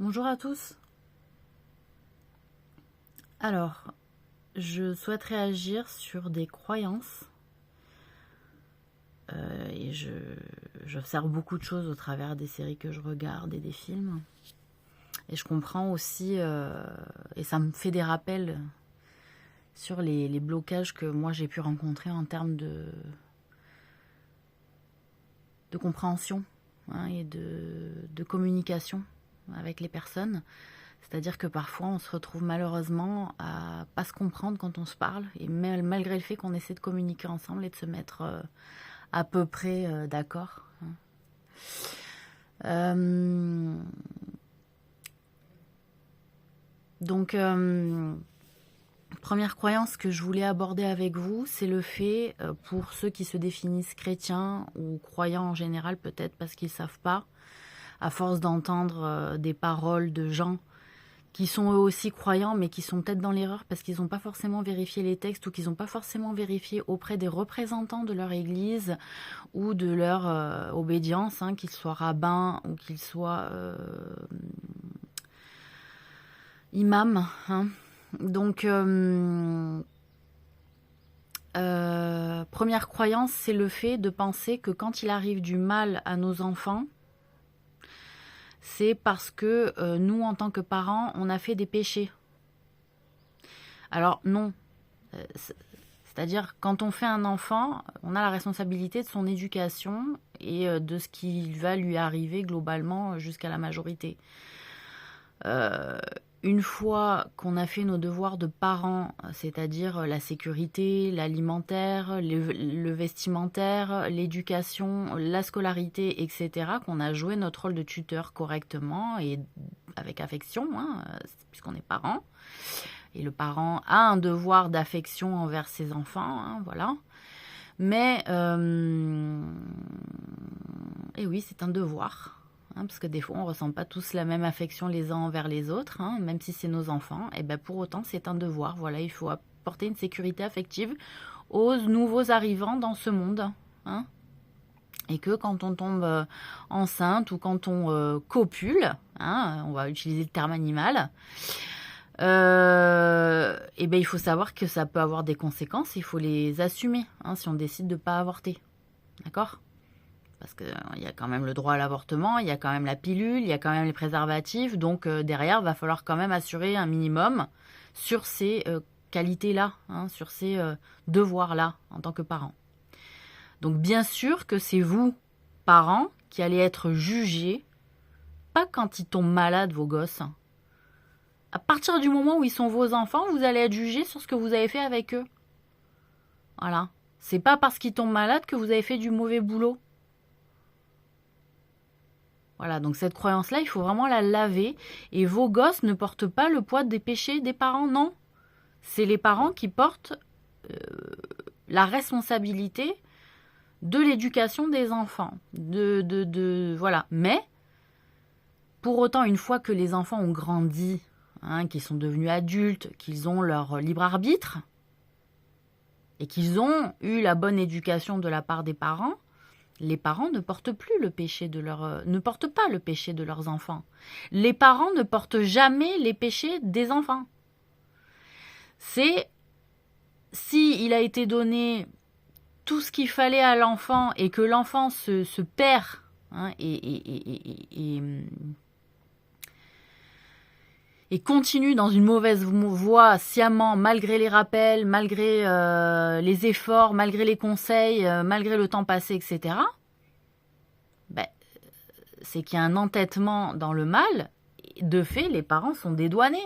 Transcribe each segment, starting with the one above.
Bonjour à tous. Alors, je souhaite réagir sur des croyances et j'observe beaucoup de choses au travers des séries que je regarde et des films. Et je comprends aussi, et ça me fait des rappels sur les blocages que moi j'ai pu rencontrer en termes de compréhension et de communication avec les personnes. C'est-à-dire que parfois on se retrouve malheureusement à pas se comprendre quand on se parle, et malgré le fait qu'on essaie de communiquer ensemble et de se mettre à peu près d'accord. Donc, première croyance que je voulais aborder avec vous, c'est le fait, pour ceux qui se définissent chrétiens ou croyants en général, peut-être parce qu'ils ne savent pas, à force d'entendre des paroles de gens qui sont eux aussi croyants, mais qui sont peut-être dans l'erreur parce qu'ils n'ont pas forcément vérifié les textes ou qu'ils n'ont pas forcément vérifié auprès des représentants de leur église ou de leur obédience, qu'ils soient rabbins ou qu'ils soient imams. Donc, première croyance, c'est le fait de penser que quand il arrive du mal à nos enfants, c'est parce que nous, en tant que parents, on a fait des péchés. Alors non, c'est-à-dire quand on fait un enfant, on a la responsabilité de son éducation et de ce qui va lui arriver globalement jusqu'à la majorité. Une fois qu'on a fait nos devoirs de parents, c'est-à-dire la sécurité, l'alimentaire, le vestimentaire, l'éducation, la scolarité, etc., qu'on a joué notre rôle de tuteur correctement et avec affection, puisqu'on est parents, et le parent a un devoir d'affection envers ses enfants, voilà. Mais, et oui, c'est un devoir. Parce que des fois, on ne ressent pas tous la même affection les uns envers les autres, même si c'est nos enfants. Et ben pour autant, c'est un devoir. Voilà, il faut apporter une sécurité affective aux nouveaux arrivants dans ce monde. Et que quand on tombe enceinte ou quand on copule, on va utiliser le terme animal, et ben il faut savoir que ça peut avoir des conséquences. Il faut les assumer si on décide de ne pas avorter. D'accord ? Parce qu'il y a quand même le droit à l'avortement, il y a quand même la pilule, il y a quand même les préservatifs. Donc derrière, il va falloir quand même assurer un minimum sur ces qualités-là, sur ces devoirs-là en tant que parent. Donc bien sûr que c'est vous, parents, qui allez être jugés, pas quand ils tombent malades, vos gosses. À partir du moment où ils sont vos enfants, vous allez être jugés sur ce que vous avez fait avec eux. Voilà. C'est pas parce qu'ils tombent malades que vous avez fait du mauvais boulot. Voilà, donc cette croyance-là, il faut vraiment la laver. Et vos gosses ne portent pas le poids des péchés des parents, non. C'est les parents qui portent la responsabilité de l'éducation des enfants. Voilà. Mais, pour autant, une fois que les enfants ont grandi, qu'ils sont devenus adultes, qu'ils ont leur libre arbitre, et qu'ils ont eu la bonne éducation de la part des parents, les parents ne portent pas le péché de leurs enfants. Les parents ne portent jamais les péchés des enfants. C'est s'il a été donné tout ce qu'il fallait à l'enfant et que l'enfant se perd et continue dans une mauvaise voie sciemment, malgré les rappels, malgré les efforts, malgré les conseils, malgré le temps passé, etc., c'est qu'il y a un entêtement dans le mal. De fait, les parents sont dédouanés.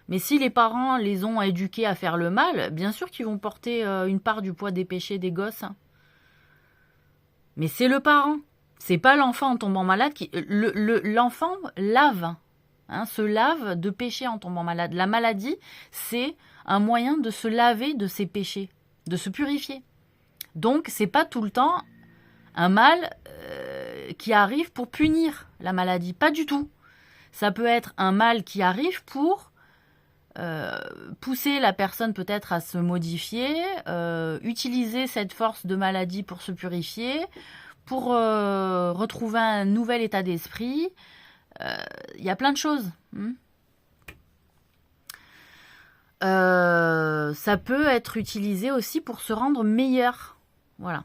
Mais si les parents les ont éduqués à faire le mal, bien sûr qu'ils vont porter une part du poids des péchés des gosses. Mais c'est le parent. C'est pas l'enfant en tombant malade qui... L'enfant lave. Se lave de péché en tombant malade. La maladie, c'est un moyen de se laver de ses péchés, de se purifier. Donc, c'est pas tout le temps un mal qui arrive pour punir la maladie. Pas du tout. Ça peut être un mal qui arrive pour pousser la personne peut-être à se modifier, utiliser cette force de maladie pour se purifier, pour retrouver un nouvel état d'esprit, Il y a plein de choses. Ça peut être utilisé aussi pour se rendre meilleur. Voilà.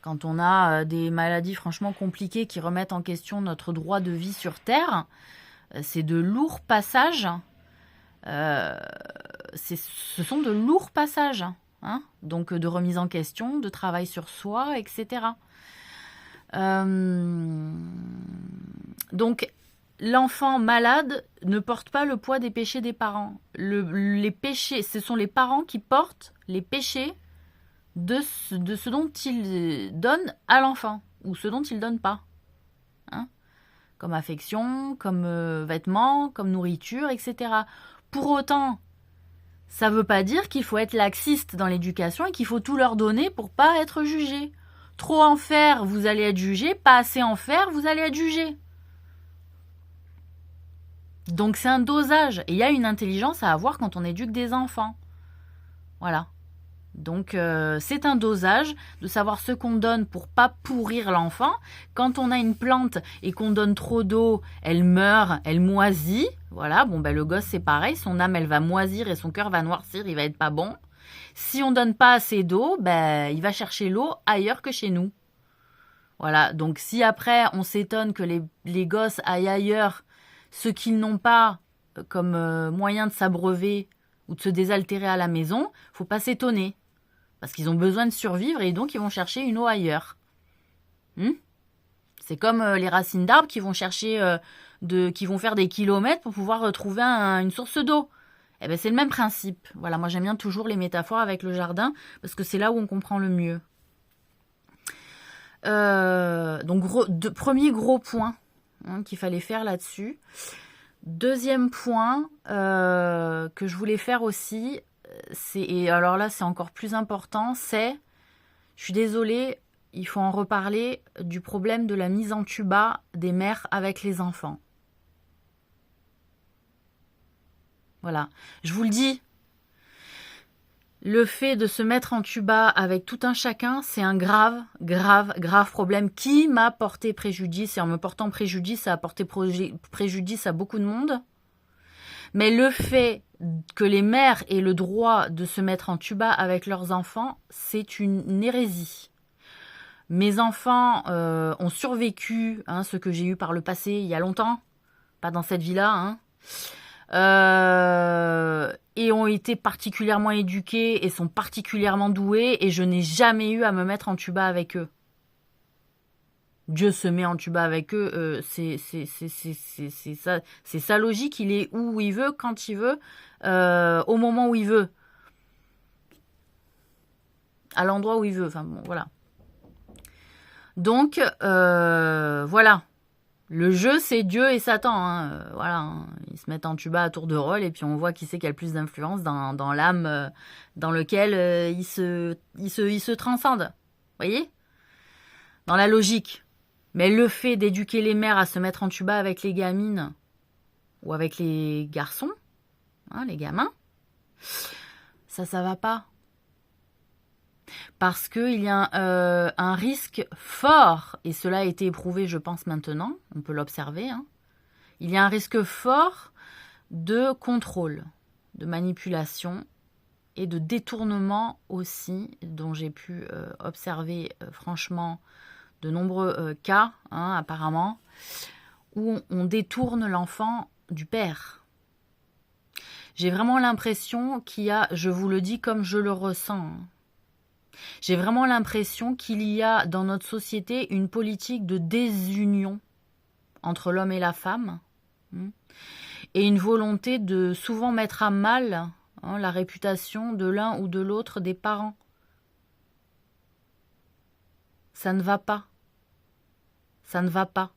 Quand on a des maladies franchement compliquées qui remettent en question notre droit de vie sur Terre, c'est de lourds passages. Ce sont de lourds passages. Donc de remise en question, de travail sur soi, etc. Donc l'enfant malade ne porte pas le poids des péchés des parents. Les péchés, ce sont les parents qui portent les péchés de ce dont ils donnent à l'enfant ou ce dont ils ne donnent pas. Comme affection, comme vêtements, comme nourriture, etc. Pour autant, ça ne veut pas dire qu'il faut être laxiste dans l'éducation et qu'il faut tout leur donner pour pas être jugé. Trop en faire, vous allez être jugé. Pas assez en faire, vous allez être jugé. Donc c'est un dosage. Et il y a une intelligence à avoir quand on éduque des enfants. Voilà. Donc c'est un dosage de savoir ce qu'on donne pour pas pourrir l'enfant. Quand on a une plante et qu'on donne trop d'eau, elle meurt, elle moisit. Voilà, le gosse c'est pareil, son âme elle va moisir et son cœur va noircir, il va être pas bon. Si on donne pas assez d'eau, il va chercher l'eau ailleurs que chez nous. Voilà, donc si après on s'étonne que les gosses aillent ailleurs, ce qu'ils n'ont pas comme moyen de s'abreuver ou de se désaltérer à la maison, faut pas s'étonner. Parce qu'ils ont besoin de survivre et donc ils vont chercher une eau ailleurs. C'est comme les racines d'arbres qui vont chercher, qui vont faire des kilomètres pour pouvoir trouver une source d'eau. C'est le même principe. Voilà, moi j'aime bien toujours les métaphores avec le jardin parce que c'est là où on comprend le mieux. Donc premier gros point qu'il fallait faire là-dessus. Deuxième point que je voulais faire aussi, et alors là c'est encore plus important, je suis désolée, il faut en reparler, du problème de la mise en tuba des mères avec les enfants. Voilà, je vous le dis, le fait de se mettre en tuba avec tout un chacun, c'est un grave problème qui m'a porté préjudice. Et en me portant préjudice, ça a porté préjudice à beaucoup de monde. Mais le fait que les mères aient le droit de se mettre en tuba avec leurs enfants, c'est une hérésie. Mes enfants ont survécu, ce que j'ai eu par le passé il y a longtemps, pas dans cette vie-là, et ont été particulièrement éduqués et sont particulièrement doués, et je n'ai jamais eu à me mettre en tuba avec eux. Dieu se met en tuba avec eux, c'est sa logique, il est où il veut, quand il veut, au moment où il veut, à l'endroit où il veut, voilà. Donc, voilà. Le jeu, c'est Dieu et Satan. Voilà, ils se mettent en tuba à tour de rôle et puis on voit qui c'est qui a le plus d'influence dans l'âme dans lequel ils se transcendent. Vous voyez ? Dans la logique. Mais le fait d'éduquer les mères à se mettre en tuba avec les gamines ou avec les garçons, les gamins, ça va pas. Parce qu'il y a un risque fort, et cela a été éprouvé, je pense, maintenant, on peut l'observer, il y a un risque fort de contrôle, de manipulation et de détournement aussi, dont j'ai pu observer franchement de nombreux cas, apparemment, où on détourne l'enfant du père. J'ai vraiment l'impression qu'il y a, je vous le dis comme je le ressens, j'ai vraiment l'impression qu'il y a dans notre société une politique de désunion entre l'homme et la femme, et une volonté de souvent mettre à mal la réputation de l'un ou de l'autre des parents. Ça ne va pas. Ça ne va pas.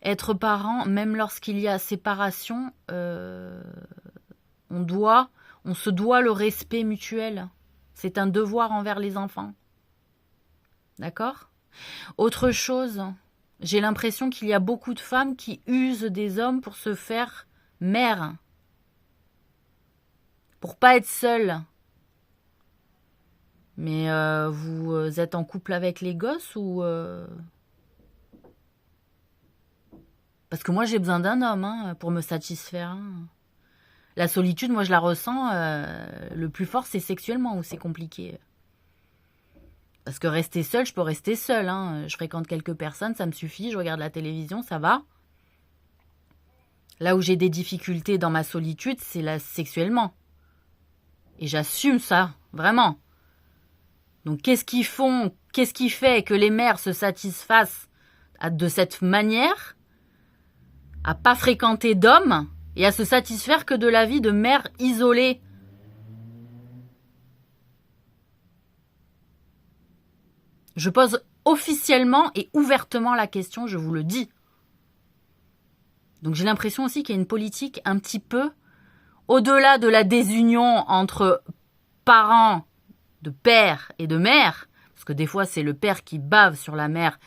Être parent, même lorsqu'il y a séparation, on se doit le respect mutuel. C'est un devoir envers les enfants. D'accord ? Autre chose, j'ai l'impression qu'il y a beaucoup de femmes qui usent des hommes pour se faire mère. Pour pas être seule. Mais vous êtes en couple avec les gosses ou Parce que moi, j'ai besoin d'un homme pour me satisfaire. La solitude, moi, je la ressens le plus fort, c'est sexuellement où c'est compliqué. Parce que rester seule, je peux rester seule. Je fréquente quelques personnes, ça me suffit. Je regarde la télévision, ça va. Là où j'ai des difficultés dans ma solitude, c'est là sexuellement. Et j'assume ça, vraiment. Donc qu'est-ce qui fait que les mères se satisfassent de cette manière, à pas fréquenter d'hommes et à se satisfaire que de la vie de mère isolée? Je pose officiellement et ouvertement la question, je vous le dis. Donc j'ai l'impression aussi qu'il y a une politique un petit peu au-delà de la désunion entre parents de père et de mère, parce que des fois c'est le père qui bave sur la mère,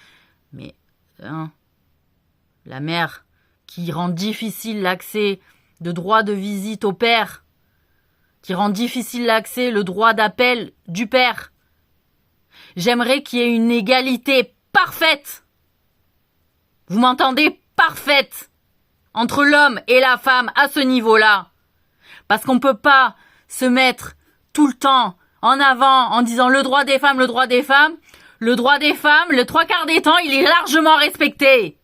mais la mère qui rend difficile l'accès de droit de visite au père, qui rend difficile l'accès, le droit d'appel du père. J'aimerais qu'il y ait une égalité parfaite. Vous m'entendez? Parfaite. Entre l'homme et la femme à ce niveau-là. Parce qu'on ne peut pas se mettre tout le temps en avant en disant le droit des femmes, le droit des femmes. Le droit des femmes, le 3/4 des temps, il est largement respecté.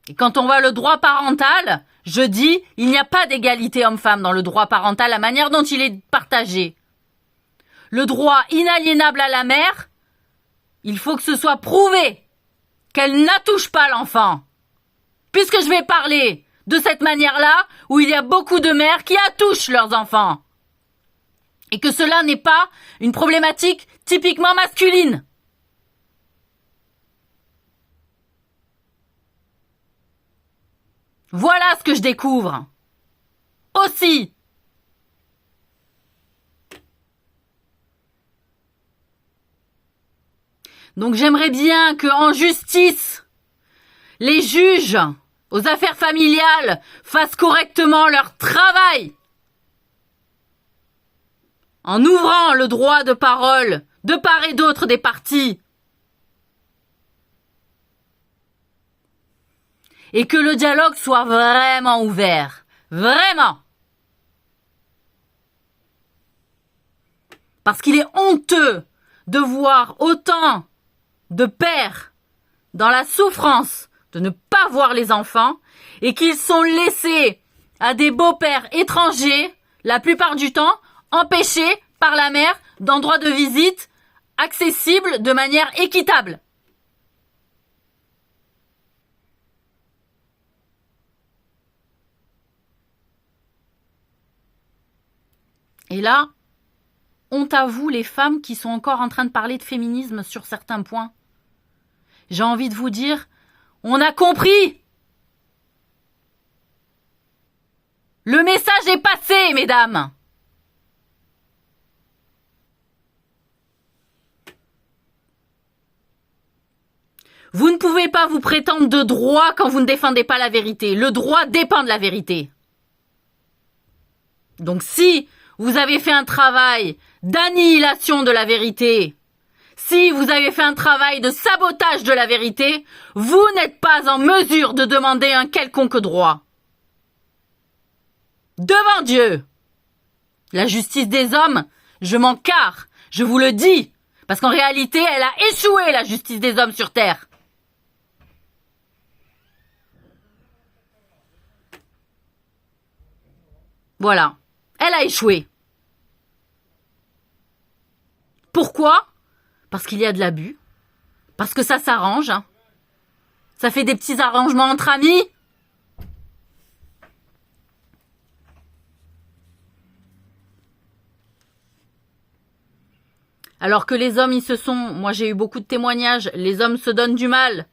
Et quand on voit le droit parental, je dis, il n'y a pas d'égalité homme-femme dans le droit parental, la manière dont il est partagé. Le droit inaliénable à la mère, il faut que ce soit prouvé qu'elle n'attouche pas l'enfant. Puisque je vais parler de cette manière-là, où il y a beaucoup de mères qui attouchent leurs enfants. Et que cela n'est pas une problématique typiquement masculine. Voilà ce que je découvre. Aussi. Donc j'aimerais bien que en justice, les juges aux affaires familiales fassent correctement leur travail. En ouvrant le droit de parole de part et d'autre des parties. Et que le dialogue soit vraiment ouvert. Vraiment. Parce qu'il est honteux de voir autant de pères dans la souffrance de ne pas voir les enfants et qu'ils sont laissés à des beaux-pères étrangers, la plupart du temps, empêchés par la mère d'endroits de visite accessibles de manière équitable. Et là, honte à vous les femmes qui sont encore en train de parler de féminisme sur certains points. J'ai envie de vous dire, on a compris. Le message est passé, mesdames. Vous ne pouvez pas vous prétendre de droit quand vous ne défendez pas la vérité. Le droit dépend de la vérité. Donc si vous avez fait un travail d'annihilation de la vérité, si vous avez fait un travail de sabotage de la vérité, vous n'êtes pas en mesure de demander un quelconque droit. Devant Dieu, la justice des hommes, je m'en carre, je vous le dis, parce qu'en réalité, elle a échoué, la justice des hommes sur Terre. Voilà, elle a échoué. Pourquoi ? Parce qu'il y a de l'abus, parce que ça s'arrange, ça fait des petits arrangements entre amis. Alors que les hommes, moi j'ai eu beaucoup de témoignages, les hommes se donnent du mal.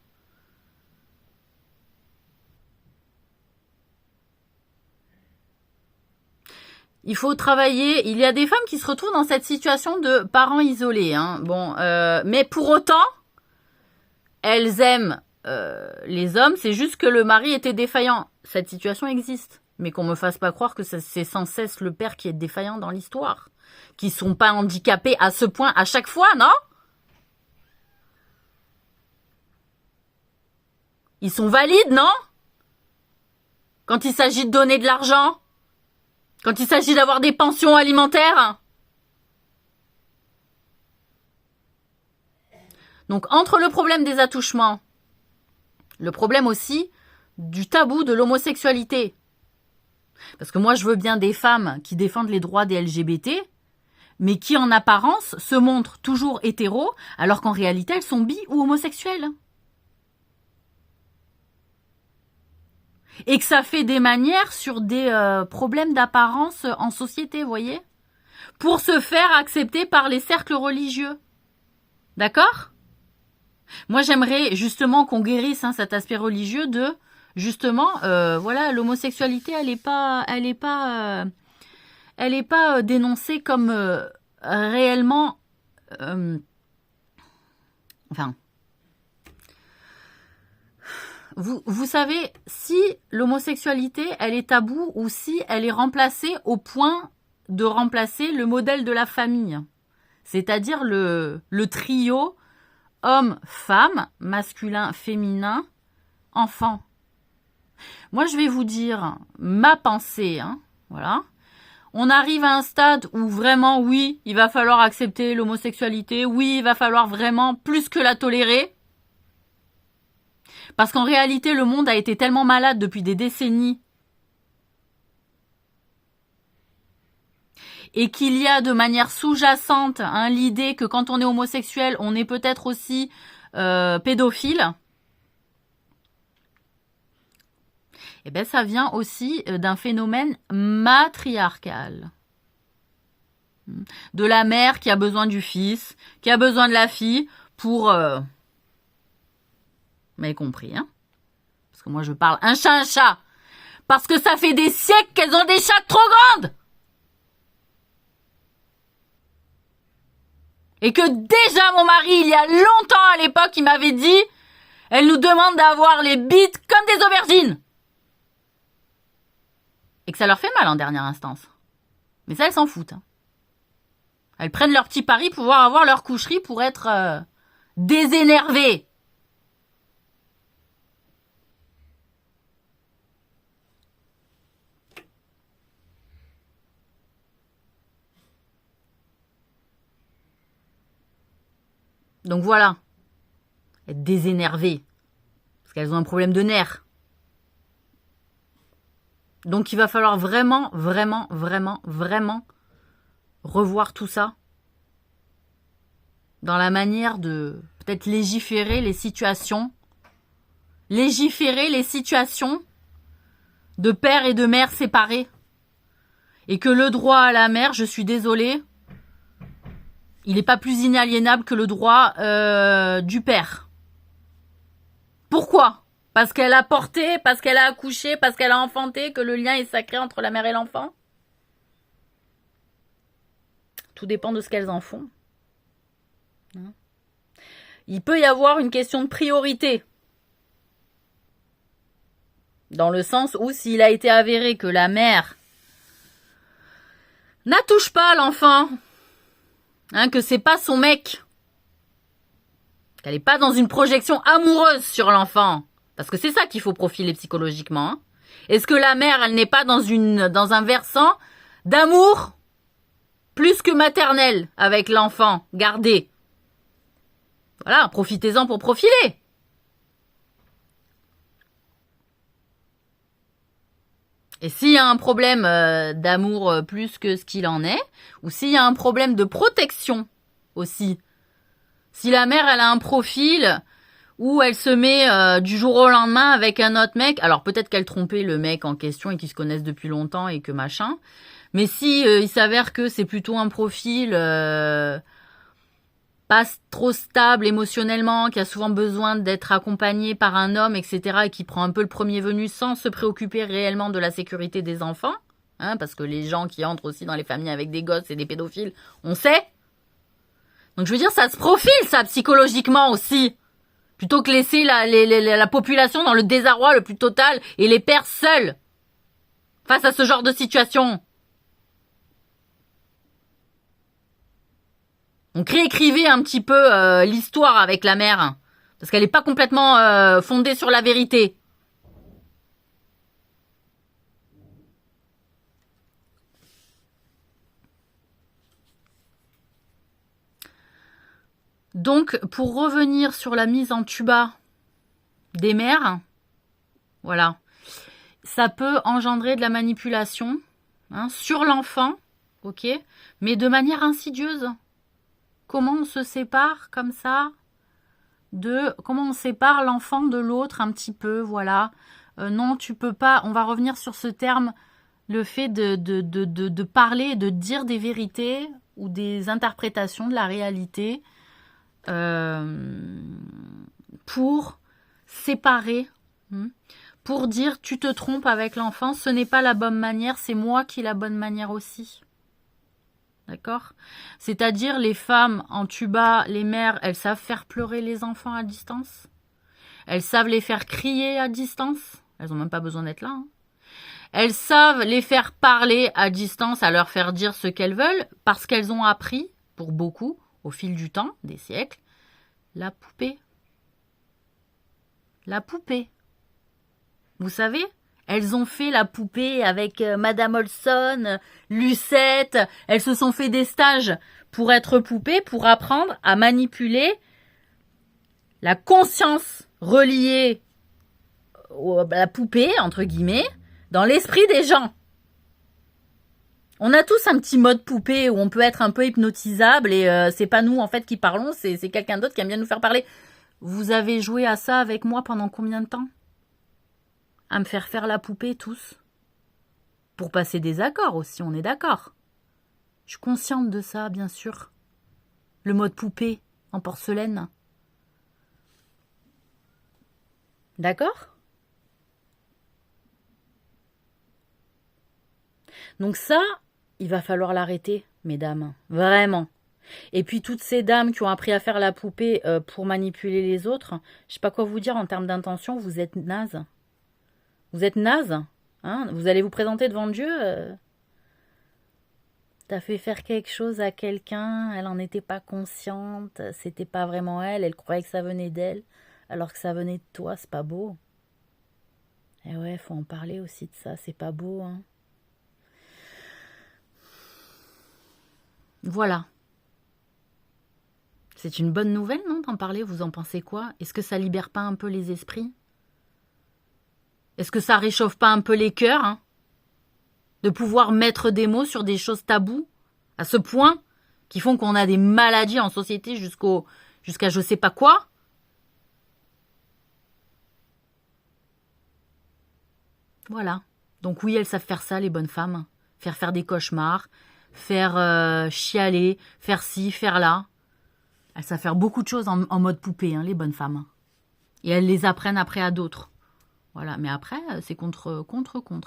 Il faut travailler. Il y a des femmes qui se retrouvent dans cette situation de parents isolés. Mais pour autant, elles aiment les hommes. C'est juste que le mari était défaillant. Cette situation existe. Mais qu'on me fasse pas croire que c'est sans cesse le père qui est défaillant dans l'histoire. Qui sont pas handicapés à ce point à chaque fois, non ? ils sont valides, non? Quand il s'agit de donner de l'argent? Quand il s'agit d'avoir des pensions alimentaires? Donc, entre le problème des attouchements, le problème aussi du tabou de l'homosexualité. Parce que moi, je veux bien des femmes qui défendent les droits des LGBT, mais qui, en apparence, se montrent toujours hétéros, alors qu'en réalité, elles sont bi ou homosexuelles. Et que ça fait des manières sur des problèmes d'apparence en société, vous voyez? Pour se faire accepter par les cercles religieux. D'accord? Moi, j'aimerais justement qu'on guérisse cet aspect religieux de, justement, voilà, l'homosexualité, elle est pas dénoncée comme réellement, enfin, vous savez, si l'homosexualité, elle est taboue ou si elle est remplacée au point de remplacer le modèle de la famille, c'est-à-dire le trio homme, femme, masculin, féminin, enfant. Moi, je vais vous dire ma pensée, voilà. On arrive à un stade où vraiment, oui, il va falloir accepter l'homosexualité, oui, il va falloir vraiment plus que la tolérer. Parce qu'en réalité, le monde a été tellement malade depuis des décennies et qu'il y a de manière sous-jacente l'idée que quand on est homosexuel, on est peut-être aussi pédophile. Eh bien, ça vient aussi d'un phénomène matriarcal. De la mère qui a besoin du fils, qui a besoin de la fille pour... Vous m'avez compris, hein? Parce que moi, je parle un chat. Parce que ça fait des siècles qu'elles ont des chattes trop grandes. Et que déjà, mon mari, il y a longtemps à l'époque, il m'avait dit, elle nous demande d'avoir les bites comme des aubergines. Et que ça leur fait mal en dernière instance. Mais ça, elles s'en foutent. Elles prennent leur petit pari pour pouvoir avoir leur coucherie pour être désénervées. Donc voilà. Être désénervées. Parce qu'elles ont un problème de nerfs. Donc il va falloir vraiment revoir tout ça dans la manière de peut-être légiférer les situations de père et de mère séparés. Et que le droit à la mère, je suis désolée, il n'est pas plus inaliénable que le droit du père. Pourquoi ? Parce qu'elle a porté, parce qu'elle a accouché, parce qu'elle a enfanté, que le lien est sacré entre la mère et l'enfant? Tout dépend de ce qu'elles en font. Il peut y avoir une question de priorité. Dans le sens où s'il a été avéré que la mère n'attouche pas l'enfant, que c'est pas son mec, qu'elle n'est pas dans une projection amoureuse sur l'enfant, parce que c'est ça qu'il faut profiler psychologiquement. Est-ce que la mère, elle n'est pas dans un versant d'amour plus que maternel avec l'enfant gardé? Voilà, profitez-en pour profiler. Et s'il y a un problème d'amour plus que ce qu'il en est, ou s'il y a un problème de protection aussi, si la mère, elle a un profil où elle se met du jour au lendemain avec un autre mec, alors peut-être qu'elle trompait le mec en question et qu'ils se connaissent depuis longtemps et que machin, mais si il s'avère que c'est plutôt un profil pas trop stable émotionnellement, qui a souvent besoin d'être accompagné par un homme, etc., et qui prend un peu le premier venu sans se préoccuper réellement de la sécurité des enfants, parce que les gens qui entrent aussi dans les familles avec des gosses et des pédophiles, on sait. Donc je veux dire, ça se profile, ça, psychologiquement aussi. Plutôt que laisser la population dans le désarroi le plus total et les pères seuls face à ce genre de situation. Donc réécrivez un petit peu l'histoire avec la mère. Parce qu'elle n'est pas complètement fondée sur la vérité. Donc, pour revenir sur la mise en tuba des mères, voilà, ça peut engendrer de la manipulation sur l'enfant, ok, mais de manière insidieuse. Comment on se sépare comme ça comment on sépare l'enfant de l'autre un petit peu, voilà. Non, tu peux pas, on va revenir sur ce terme, le fait de parler, de dire des vérités ou des interprétations de la réalité pour séparer, pour dire tu te trompes avec l'enfant, ce n'est pas la bonne manière, c'est moi qui ai la bonne manière aussi. D'accord? C'est-à-dire les femmes en tuba, les mères, elles savent faire pleurer les enfants à distance. Elles savent les faire crier à distance. Elles n'ont même pas besoin d'être là. Elles savent les faire parler à distance, à leur faire dire ce qu'elles veulent, parce qu'elles ont appris, pour beaucoup, au fil du temps, des siècles, la poupée. La poupée. Vous savez? Elles ont fait la poupée avec Madame Olson, Lucette. Elles se sont fait des stages pour être poupées, pour apprendre à manipuler la conscience reliée à la poupée, entre guillemets, dans l'esprit des gens. On a tous un petit mode poupée où on peut être un peu hypnotisable et c'est pas nous en fait qui parlons, c'est quelqu'un d'autre qui aime bien nous faire parler. Vous avez joué à ça avec moi pendant combien de temps? À me faire la poupée tous. Pour passer des accords aussi, on est d'accord. Je suis consciente de ça, bien sûr. Le mode poupée en porcelaine. D'accord? Donc ça, il va falloir l'arrêter, mesdames. Vraiment. Et puis toutes ces dames qui ont appris à faire la poupée pour manipuler les autres, je sais pas quoi vous dire en termes d'intention, vous êtes nazes. Vous êtes naze, hein? Vous allez vous présenter devant Dieu. T'as fait faire quelque chose à quelqu'un, elle n'en était pas consciente, c'était pas vraiment elle, elle croyait que ça venait d'elle, alors que ça venait de toi, c'est pas beau. Et ouais, faut en parler aussi de ça, c'est pas beau, hein. Voilà. C'est une bonne nouvelle, non, d'en parler, vous en pensez quoi? Est-ce que ça libère pas un peu les esprits? Est-ce que ça réchauffe pas un peu les cœurs, hein? De pouvoir mettre des mots sur des choses tabous, à ce point, qui font qu'on a des maladies en société jusqu'à je sais pas quoi? Voilà. Donc oui, elles savent faire ça, les bonnes femmes. Faire des cauchemars, faire chialer, faire ci, faire là. Elles savent faire beaucoup de choses en mode poupée, hein, les bonnes femmes. Et elles les apprennent après à d'autres. Voilà, mais après, c'est contre,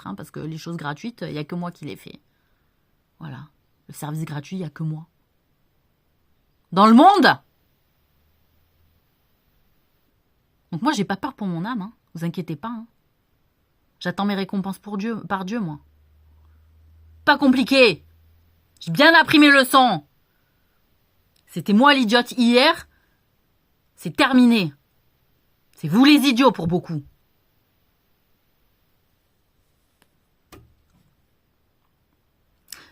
hein, parce que les choses gratuites, il n'y a que moi qui les fais. Voilà. Le service gratuit, il n'y a que moi. Dans le monde! Donc moi, j'ai pas peur pour mon âme, hein. Vous inquiétez pas, hein. J'attends mes récompenses par Dieu, moi. Pas compliqué. J'ai bien appris mes leçons. C'était moi l'idiote hier. C'est terminé. C'est vous les idiots pour beaucoup.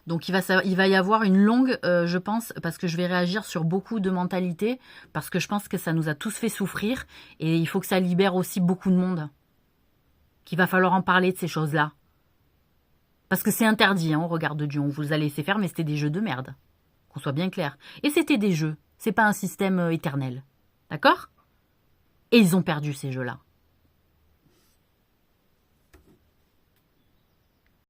Donc il va y avoir une longue, je pense, parce que je vais réagir sur beaucoup de mentalités, parce que je pense que ça nous a tous fait souffrir, et il faut que ça libère aussi beaucoup de monde. Qu'il va falloir en parler de ces choses-là. Parce que c'est interdit, hein, au regard de Dieu. On vous a laissé faire, mais c'était des jeux de merde. Qu'on soit bien clair. Et c'était des jeux. C'est pas un système éternel. D'accord? Et ils ont perdu ces jeux-là.